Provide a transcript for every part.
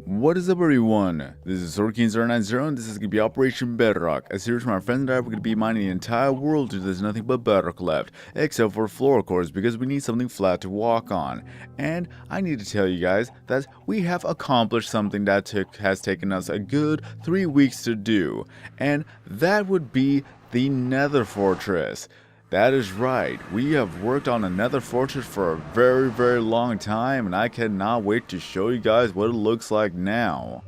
What is up, everyone? This is Sorkin090 and this is going to be Operation Bedrock. A series where my friends and I are going to be mining the entire world until there's nothing but bedrock left, except for floor cores because we need something flat to walk on. And I need to tell you guys that we have accomplished something that has taken us a good 3 weeks to do, and that would be the Nether Fortress. That is right, we have worked on another fortress for a very long time, and I cannot wait to show you guys what it looks like now.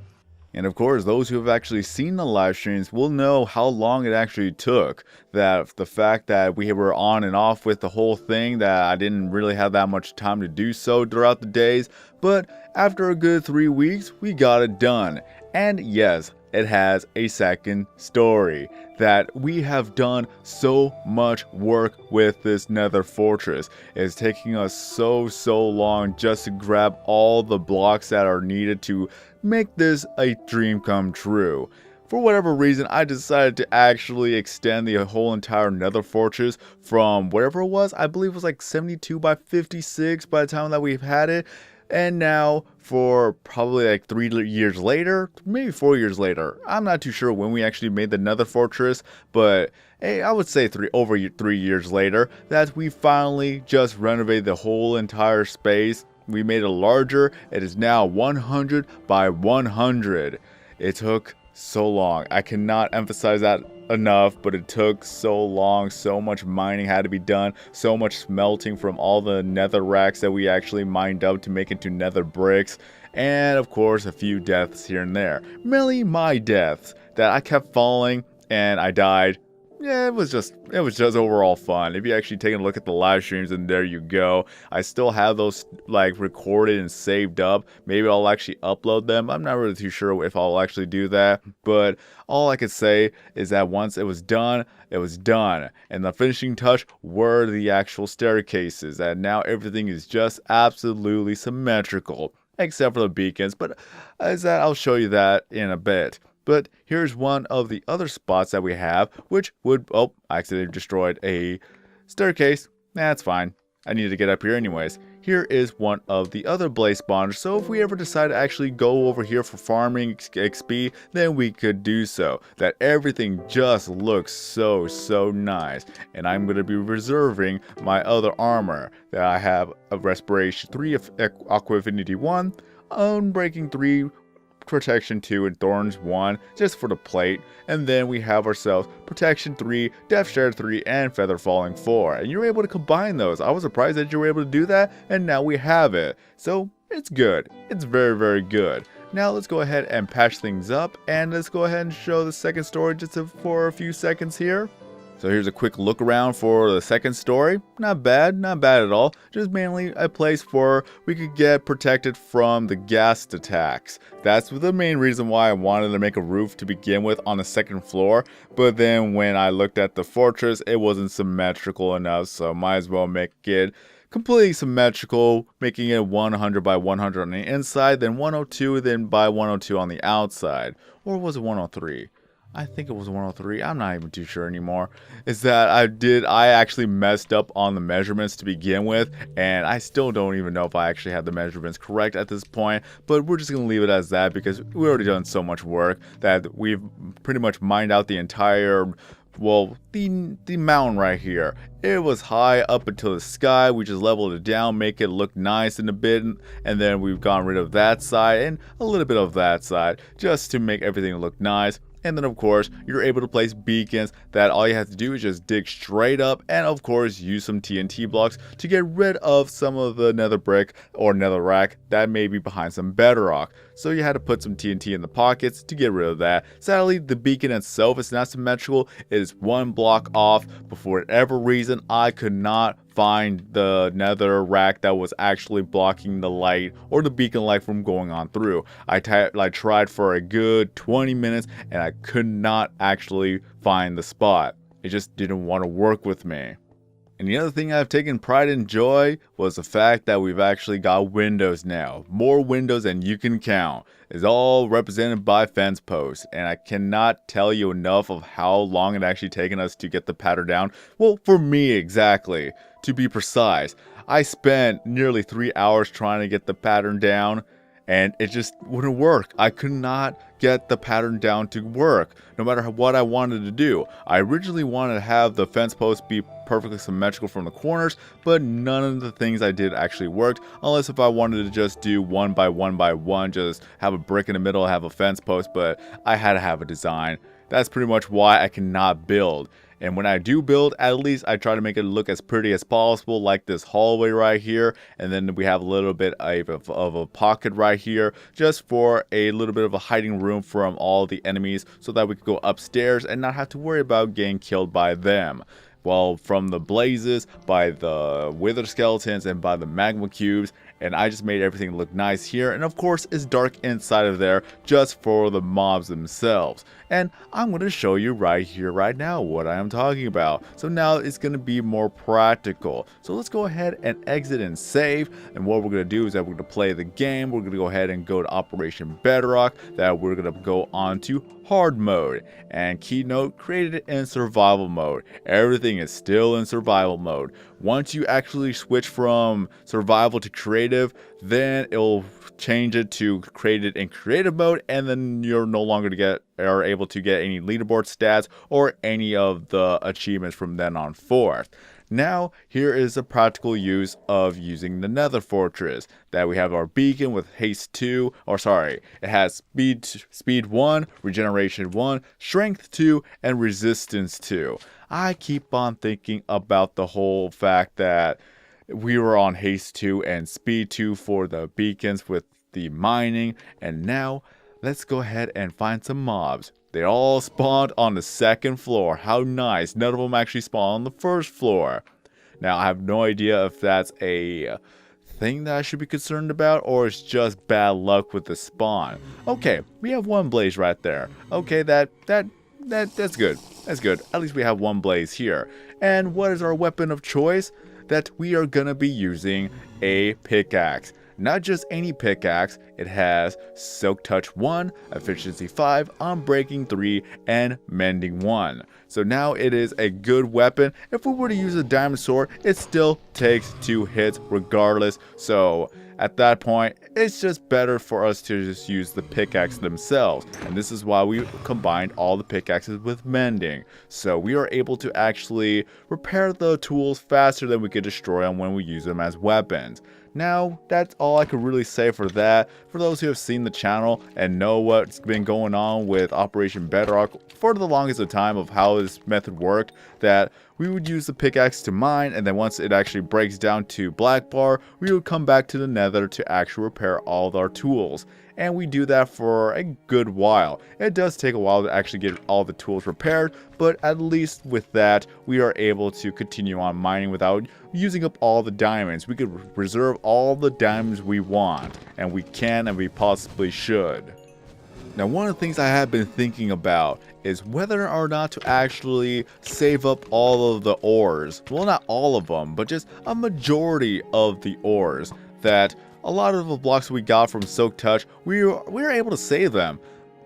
And of course, those who have actually seen the live streams will know how long it actually took. That the fact that we were on and off with the whole thing, that I didn't really have that much time to do so throughout the days, but after a good 3 weeks, we got it done. And yes, it has a second story, that we have done so much work with this Nether fortress. It's taking us so long just to grab all the blocks that are needed to make this a dream come true. For whatever reason, I decided to actually extend the whole entire Nether fortress from whatever it was. I believe it was like 72 by 56 by the time that we've had it. And now, for probably like 3 years later, maybe 4 years later, I'm not too sure when we actually made the Nether Fortress, but hey, I would say over 3 years later, that we finally just renovated the whole entire space. We made it larger. It is now 100 by 100. It took so long. I cannot emphasize that enough, but it took so long. So much mining had to be done, so much smelting from all the nether racks that we actually mined up to make into nether bricks, and of course a few deaths here and there, mainly my deaths, that I kept falling and I died. Yeah, it was just overall fun. If you actually take a look at the live streams, and there you go. I still have those like recorded and saved up. Maybe I'll actually upload them. I'm not really too sure if I'll actually do that. But all I could say is that once it was done, it was done. And the finishing touch were the actual staircases. And now everything is just absolutely symmetrical, except for the beacons. But as that, I'll show you that in a bit. But here's one of the other spots that we have, which would, oh, I accidentally destroyed a staircase. That's fine. I need to get up here anyways. Here is one of the other blaze spawners, so if we ever decide to actually go over here for farming XP, then we could do so. That everything just looks so nice. And I'm going to be reserving my other armor that I have of Respiration 3 of Aqua Affinity 1, Unbreaking 3, Protection 2, and Thorns 1 just for the plate, and then we have ourselves Protection 3, Death Share 3, and Feather Falling 4, and you're able to combine those. I was surprised that you were able to do that, and now we have it. So it's good. It's very good. Now let's go ahead and patch things up, and let's go ahead and show the second story just for a few seconds here. So here's a quick look around for the second story. Not bad at all. Just mainly a place where we could get protected from the ghast attacks. That's the main reason why I wanted to make a roof to begin with on the second floor. But then when I looked at the fortress, it wasn't symmetrical enough, so might as well make it completely symmetrical, making it 100 by 100 on the inside, then 102, then by 102 on the outside. Or was it 103? I think it was 103. I'm not even too sure anymore. Is that I actually messed up on the measurements to begin with, and I still don't even know if I actually had the measurements correct at this point, but we're just going to leave it as that because we've already done so much work that we've pretty much mined out the entire, well, the mountain right here. It was high up until the sky. We just leveled it down, make it look nice in a bit, and then we've gotten rid of that side and a little bit of that side just to make everything look nice. And then of course, you're able to place beacons that all you have to do is just dig straight up, and of course use some TNT blocks to get rid of some of the nether brick or nether rack that may be behind some bedrock. So you had to put some TNT in the pockets to get rid of that. Sadly, the beacon itself is not symmetrical. It is one block off, but for whatever reason, I could not find the nether rack that was actually blocking the light or the beacon light from going on through. I tried for a good 20 minutes and I could not actually find the spot. It just didn't want to work with me. And the other thing I've taken pride and joy was the fact that we've actually got windows now. More windows than you can count. It's all represented by fence posts. And I cannot tell you enough of how long it actually taken us to get the pattern down. Well, for me exactly. To be precise, I spent nearly 3 hours trying to get the pattern down. and it just wouldn't work. I could not get the pattern down to work, no matter what I wanted to do. I originally wanted to have the fence post be perfectly symmetrical from the corners, but none of the things I did actually worked, unless if I wanted to just do one by one, just have a brick in the middle, have a fence post, but I had to have a design. That's pretty much why I cannot build. And when I do build, at least I try to make it look as pretty as possible, like this hallway right here. And then we have a little bit of a pocket right here, just for a little bit of a hiding room from all the enemies, so that we could go upstairs and not have to worry about getting killed by them. Well, from the blazes, by the wither skeletons, and by the magma cubes. And I just made everything look nice here. And of course, it's dark inside of there just for the mobs themselves. And I'm going to show you right here, right now, what I am talking about. So now it's going to be more practical. So let's go ahead and exit and save. And what we're going to do is that we're going to play the game. We're going to go ahead and go to Operation Bedrock. That we're going to go on to hard mode. And keynote, created it in survival mode. Everything is still in survival mode. Once you actually switch from survival to creative, then it'll change it to created in creative mode, and then you're no longer able to get any leaderboard stats or any of the achievements from then on forth. Now, here is a practical use of using the Nether Fortress. That we have our beacon with haste 2, or sorry, it has speed 1, regeneration 1, strength 2, and resistance 2. I keep on thinking about the whole fact that we were on haste 2 and speed 2 for the beacons with the mining, and now let's go ahead and find some mobs. They all spawned on the second floor. How nice. None of them actually spawned on the first floor. Now, I have no idea if that's a thing that I should be concerned about, or it's just bad luck with the spawn. Okay, we have one blaze right there. Okay, that's good. That's good. At least we have one blaze here. And what is our weapon of choice? That we are gonna be using a pickaxe. Not just any pickaxe, it has Silk Touch 1, Efficiency 5, Unbreaking 3, and Mending 1. So now it is a good weapon. If we were to use a diamond sword, it still takes 2 hits regardless. So at that point, it's just better for us to just use the pickaxe themselves. And this is why we combined all the pickaxes with mending. So we are able to actually repair the tools faster than we could destroy them when we use them as weapons. Now, that's all I could really say for that. For those who have seen the channel and know what's been going on with Operation Bedrock for the longest of time of how this method worked, that we would use the pickaxe to mine, and then once it actually breaks down to black bar, we would come back to the Nether to actually repair all of our tools. And we do that for a good while. It does take a while to actually get all the tools repaired, but at least with that, we are able to continue on mining without using up all the diamonds. We could reserve all the diamonds we want, and we can and we possibly should. Now, one of the things I have been thinking about is whether or not to actually save up all of the ores. Well, not all of them, but just a majority of the ores. That a lot of the blocks we got from Silk Touch, we were able to save them.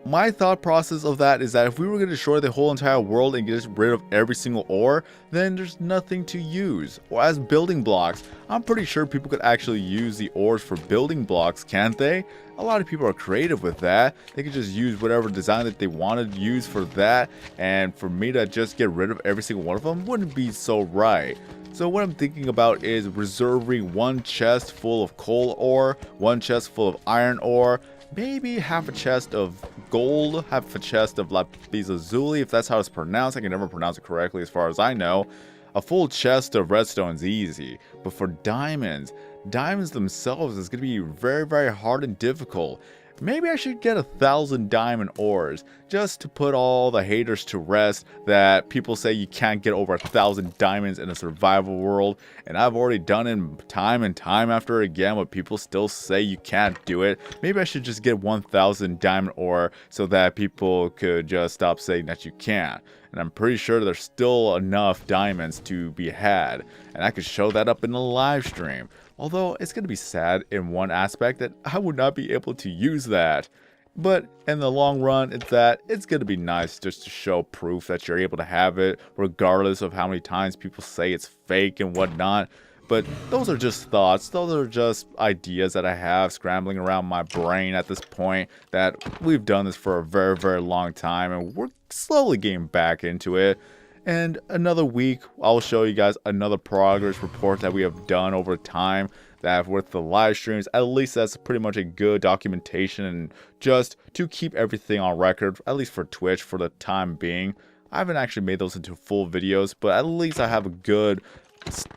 My thought process of that is that if we were going to destroy the whole entire world and get rid of every single ore, then there's nothing to use. Or as building blocks, I'm pretty sure people could actually use the ores for building blocks, can't they? A lot of people are creative with that. They could just use whatever design that they wanted to use for that, and for me to just get rid of every single one of them wouldn't be so right. So what I'm thinking about is reserving one chest full of coal ore, one chest full of iron ore, maybe half a chest of gold, half a chest of lapis lazuli, if that's how it's pronounced. I can never pronounce it correctly as far as I know. A full chest of redstone's easy, but for diamonds themselves is going to be very, very hard and difficult. Maybe I should get 1,000 diamond ores just to put all the haters to rest that people say you can't get over 1,000 diamonds in a survival world. And I've already done it time and time after again, but people still say you can't do it. Maybe I should just get 1,000 diamond ore so that people could just stop saying that you can't. And I'm pretty sure there's still enough diamonds to be had, and I could show that up in the live stream. Although it's going to be sad in one aspect that I would not be able to use that. But in the long run, it's going to be nice just to show proof that you're able to have it, regardless of how many times people say it's fake and whatnot. But those are just thoughts. Those are just ideas that I have scrambling around my brain at this point, that we've done this for a very, very long time, and we're slowly getting back into it. And another week, I'll show you guys another progress report that we have done over time, that with the live streams, at least that's pretty much a good documentation, and just to keep everything on record, at least for Twitch for the time being. I haven't actually made those into full videos, but at least I have a good,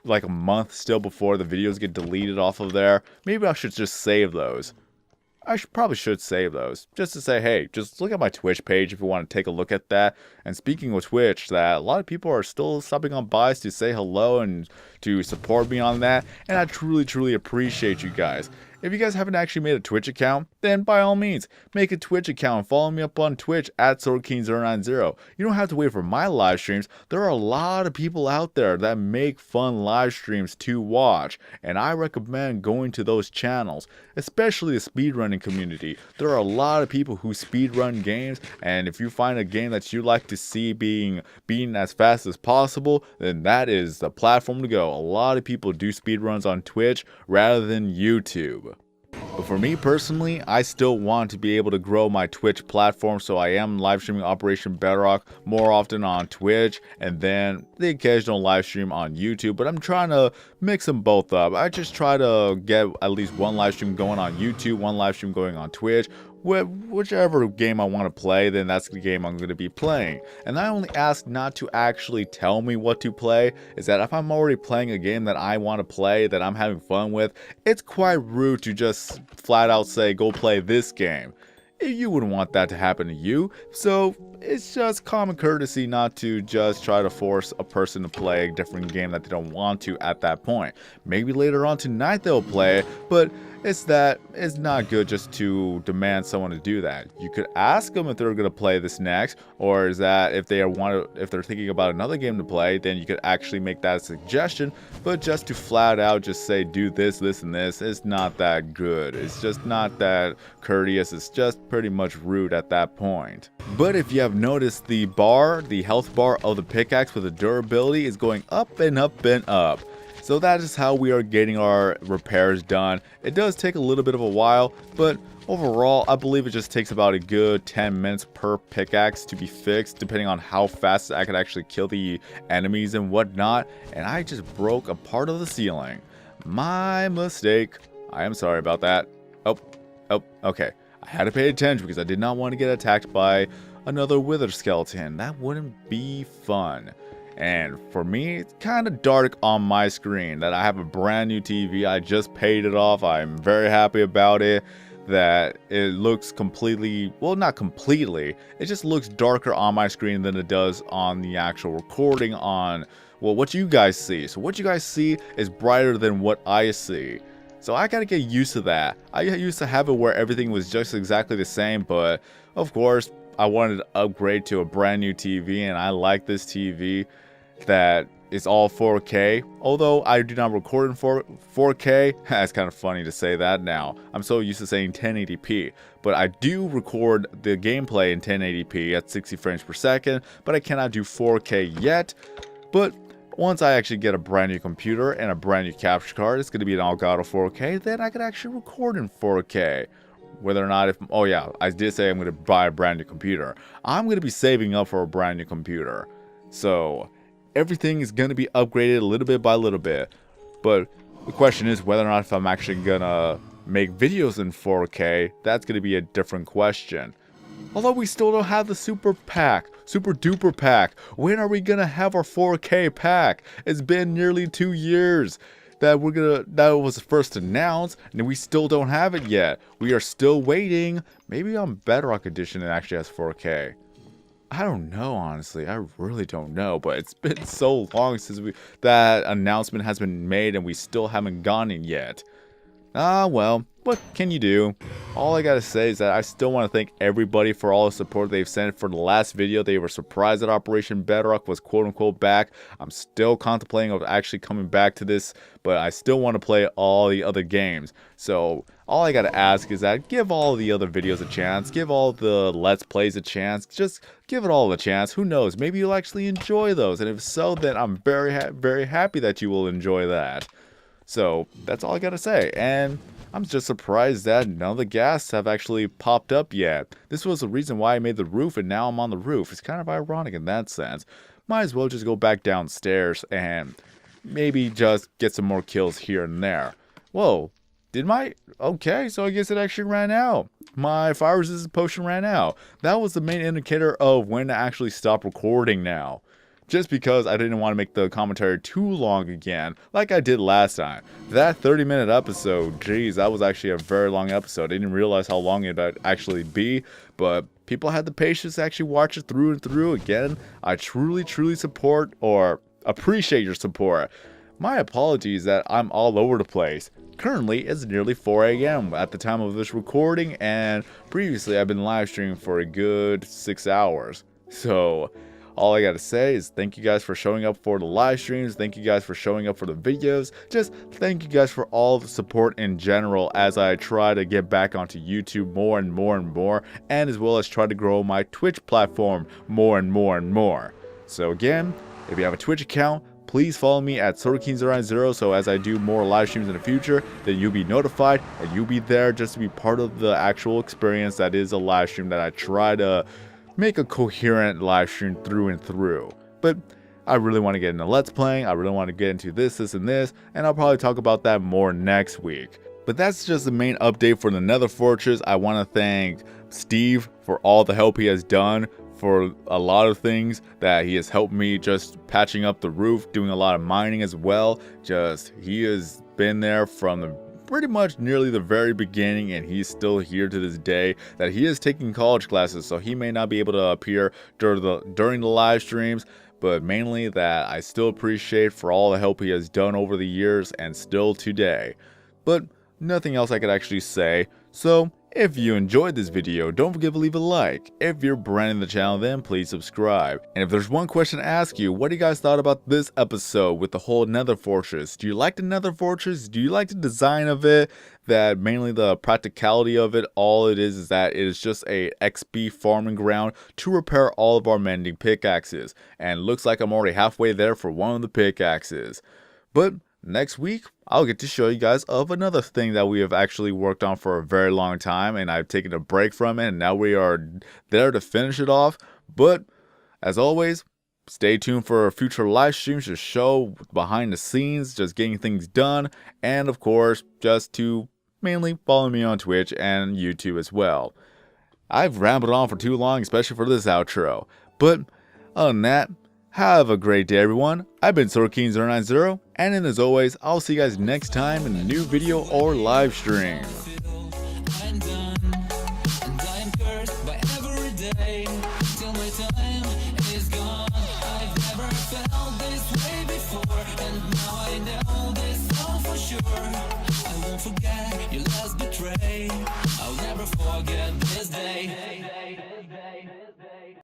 like, a month still before the videos get deleted off of there. Maybe I should just save those. Probably should save those, just to say, hey, just look at my Twitch page if you want to take a look at that. And speaking of Twitch, that a lot of people are still stopping on by to say hello and to support me on that, and I truly, truly appreciate you guys. If you guys haven't actually made a Twitch account, then by all means, make a Twitch account and follow me up on Twitch at SwordKing090. You don't have to wait for my live streams. There are a lot of people out there that make fun live streams to watch, and I recommend going to those channels, especially the speedrunning community. There are a lot of people who speedrun games, and if you find a game that you like to see being beaten as fast as possible, then that is the platform to go. A lot of people do speedruns on Twitch rather than YouTube. But for me personally, I still want to be able to grow my Twitch platform, so I am live streaming Operation Bedrock more often on Twitch, and then the occasional live stream on YouTube. But I'm trying to mix them both up. I just try to get at least one live stream going on YouTube, one live stream going on Twitch. Whichever game I want to play, then that's the game I'm going to be playing. And I only ask not to actually tell me what to play, is that if I'm already playing a game that I want to play, that I'm having fun with, it's quite rude to just flat out say, go play this game. You wouldn't want that to happen to you, so it's just common courtesy not to just try to force a person to play a different game that they don't want to at that point. Maybe later on tonight they'll play it, but it's not good just to demand someone to do that. You could ask them if they're going to play this next, or is that if they're thinking about another game to play, then you could actually make that a suggestion. But just to flat out just say do this, this, and this, is not that good. It's just not that courteous. It's just pretty much rude at that point. But if you have noticed, the health bar of the pickaxe with the durability is going up and up and up. So that is how we are getting our repairs done. It does take a little bit of a while, but overall, I believe it just takes about a good 10 minutes per pickaxe to be fixed, depending on how fast I could actually kill the enemies and whatnot. And I just broke a part of the ceiling. My mistake. I am sorry about that. Oh, okay. I had to pay attention because I did not want to get attacked by another wither skeleton. That wouldn't be fun. And for me, it's kind of dark on my screen that I have a brand new TV. I just paid it off. I'm very happy about it. That it looks completely, well, not completely, it just looks darker on my screen than it does on the actual recording on, well, what you guys see. So what you guys see is brighter than what I see. So I gotta get used to that. I used to have it where everything was just exactly the same, but of course, I wanted to upgrade to a brand new TV, and I like this TV that is all 4K. Although I do not record in 4K, it's kind of funny to say that now. I'm so used to saying 1080p, but I do record the gameplay in 1080p at 60 frames per second, but I cannot do 4K yet. But once I actually get a brand new computer and a brand new capture card, it's going to be an Elgato 4K, then I could actually record in 4K. Whether or not oh yeah, I did say I'm going to buy a brand new computer. I'm going to be saving up for a brand new computer. So everything is going to be upgraded a little bit by little bit. But the question is whether or not if I'm actually going to make videos in 4K, that's going to be a different question. Although we still don't have the super duper pack. When are we going to have our 4K pack? It's been nearly 2 years that was first announced, and we still don't have it yet. We are still waiting. Maybe on Bedrock Edition it actually has 4K. I don't know, honestly. I really don't know, but it's been so long since that announcement has been made, and we still haven't gotten it yet. Ah, well, what can you do? All I gotta say is that I still want to thank everybody for all the support they've sent for the last video. They were surprised that Operation Bedrock was quote-unquote back. I'm still contemplating of actually coming back to this, but I still want to play all the other games. So all I gotta ask is that give all the other videos a chance. Give all the Let's Plays a chance. Just give it all a chance. Who knows? Maybe you'll actually enjoy those. And if so, then I'm very happy that you will enjoy that. So that's all I gotta say. And I'm just surprised that none of the gas have actually popped up yet. This was the reason why I made the roof, and now I'm on the roof. It's kind of ironic in that sense. Might as well just go back downstairs and maybe just get some more kills here and there. Whoa, did my... Okay, so I guess it actually ran out. My fire resistance potion ran out. That was the main indicator of when to actually stop recording now. Just because I didn't want to make the commentary too long again, like I did last time. That 30-minute episode, geez, that was actually a very long episode. I didn't realize how long it would actually be, but people had the patience to actually watch it through and through. Again, I truly support or appreciate your support. My apologies that I'm all over the place. Currently, it's nearly 4 a.m. at the time of this recording, and previously I've been live streaming for a good 6 hours. So all I gotta say is thank you guys for showing up for the live streams. Thank you guys for showing up for the videos. Just thank you guys for all the support in general as I try to get back onto YouTube more and more, and as well as try to grow my Twitch platform more and more. So again, if you have a Twitch account, please follow me at SorkinZero90 so as I do more live streams in the future, then you'll be notified and you'll be there just to be part of the actual experience that is a live stream that I try to make a coherent live stream through and through. But I really want to get into Let's Playing, I really want to get into this, and I'll probably talk about that more next week. But that's just the main update for the Nether Fortress. I want to thank Steve for all the help he has done, for a lot of things that he has helped me, just patching up the roof, doing a lot of mining as well. He has been there from the pretty much nearly the very beginning, and he's still here to this day. That he is taking college classes, so he may not be able to appear during the live streams, but mainly that I still appreciate for all the help he has done over the years and still today. But nothing else I could actually say. So if you enjoyed this video, don't forget to leave a like. If you're brand new to the channel, then please subscribe. And if there's one question to ask you, what do you guys thought about this episode with the whole Nether Fortress? Do you like the Nether Fortress? Do you like the design of it? That mainly the practicality of it, all it is that it is just a XP farming ground to repair all of our mending pickaxes. And looks like I'm already halfway there for one of the pickaxes. But next week, I'll get to show you guys of another thing that we have actually worked on for a very long time, and I've taken a break from it, and now we are there to finish it off. But as always, stay tuned for future live streams to show behind the scenes, just getting things done, and of course, just to mainly follow me on Twitch and YouTube as well. I've rambled on for too long, especially for this outro. But other than that, have a great day, everyone. I've been SorkinZero90, and as always, I'll see you guys next time in a new video or live stream. Forget your last betray. I'll never forget this day.